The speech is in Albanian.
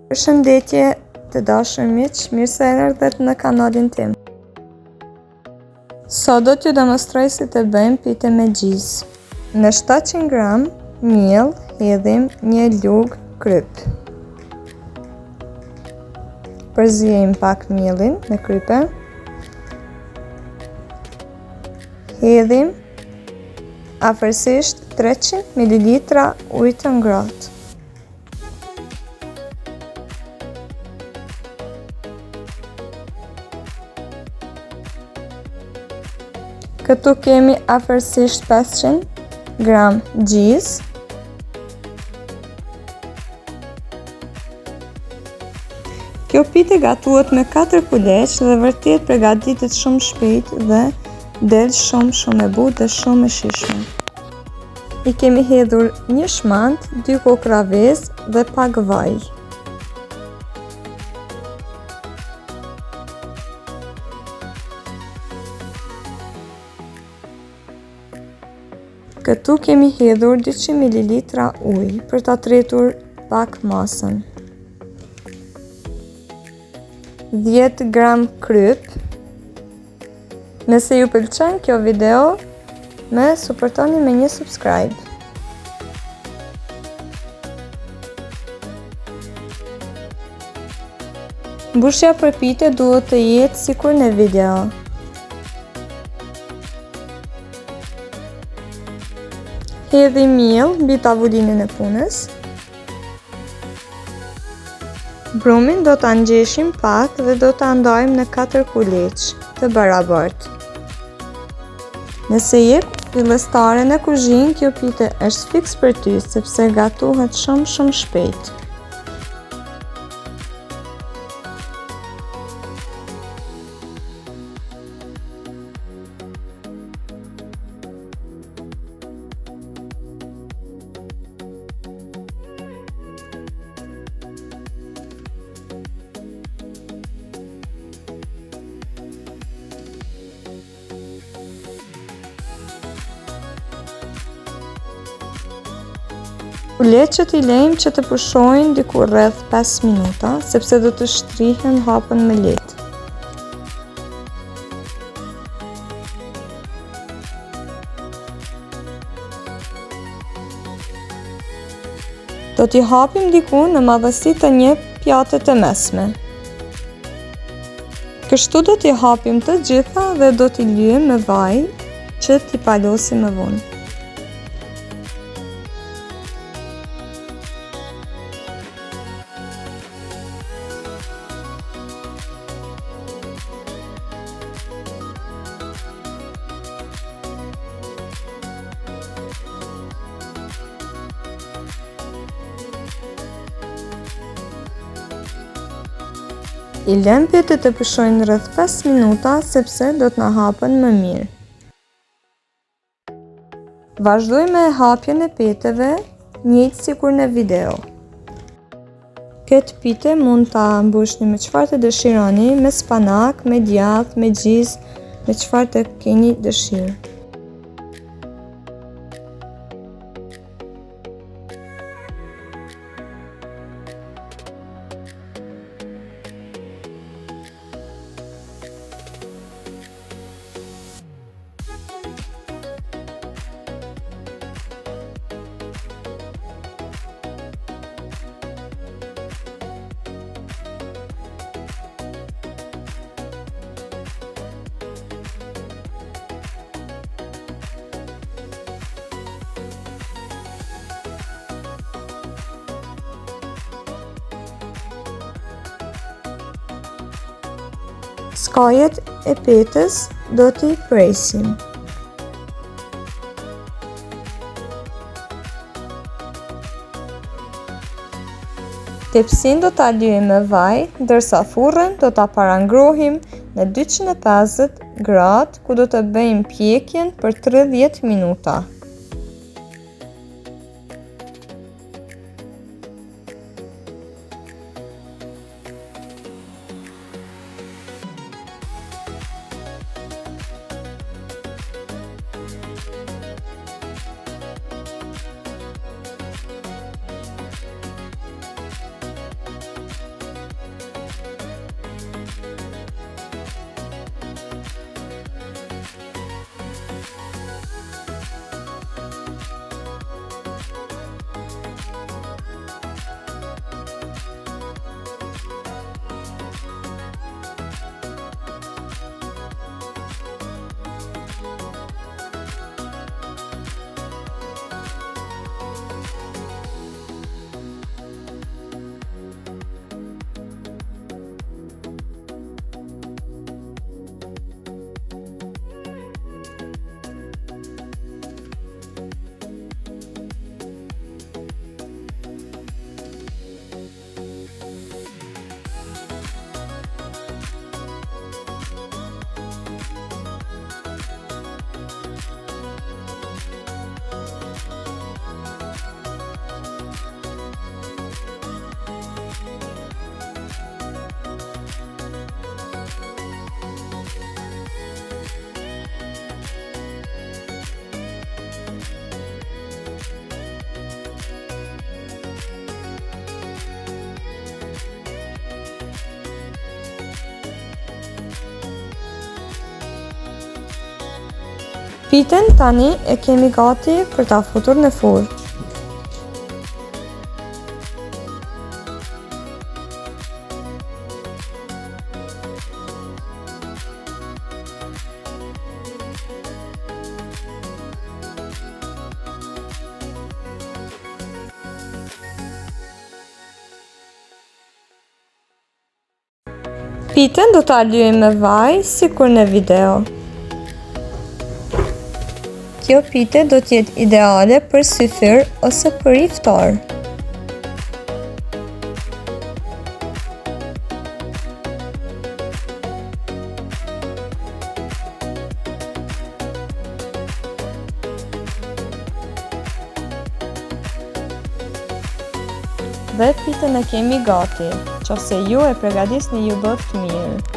Përshëndetje të dashur miq, mirë se erdhët në kanalin tim. Sot do t'ju demonstroj si të bëjmë pite me gjizë. Në 700 gram miell hedhim 1 lugë kryp. Përziejmë pak miellin me krype. Hedhim afërsisht 300 ml ujë të ngrohtë. Këtu kemi afërsisht 500 gram gjizë. Kjo pite gatuhet me 4 kuleç dhe vërtet përgatitet shumë shpejt dhe del shumë e butë dhe shumë e shijshme. I kemi hedhur 1 shmand, 2 kokra vezë dhe pak vaj. Këtu kemi hedhur 200 ml ujë për ta tretur pak masën. 10 gram kryp. Nëse ju pëlqen kjo video, më suportoni me një subscribe. Mbushja për pite duhet të jetë sikur në video. Hedhim miell mbi tavulinën e punës. Brumin do ta ngjeshim pak dhe do ta ndajmë në 4 kuleç të barabartë. Nëse je fillestare në kuzhinë, kjo pite është fiks për ty sepse gatuhet shumë shpejt. Kuleçet i lejmë që të pushojnë diku rreth 5 minuta, sepse do të shtrihen hapën me lehtë. Do t'i hapim diku në madhësi të një pjate të mesme. Kështu do t'i hapim të gjitha dhe do t'i lyejmë me vaj që t'i palosim më vonë. I lëm pjetë të pushojnë rreth 5 minuta sepse do t'na hapen më mirë. Vazhdojmë me hapjen e peteve, njëjtë sikur në video. Këtë pite mund ta mbushni me çfarë të dëshironi, me spanak, me djath, me gjizë, me çfarë të keni dëshirë. Skajet e petës do t'i presim. Tepsin do ta lyejmë me vaj, ndërsa furrën do ta parangrohim në 250 gradë ku do të bëjmë pjekjen për 30 minuta. Pitën tani e kemi gati për ta futur në furrë. Pitën do ta lyejmë me vaj, sikur në video. Kjo pite do t'jetë ideale për syfyr ose për iftar. Dhe pitën e kemi gati, qofse ju e përgatisni ju do të mirë.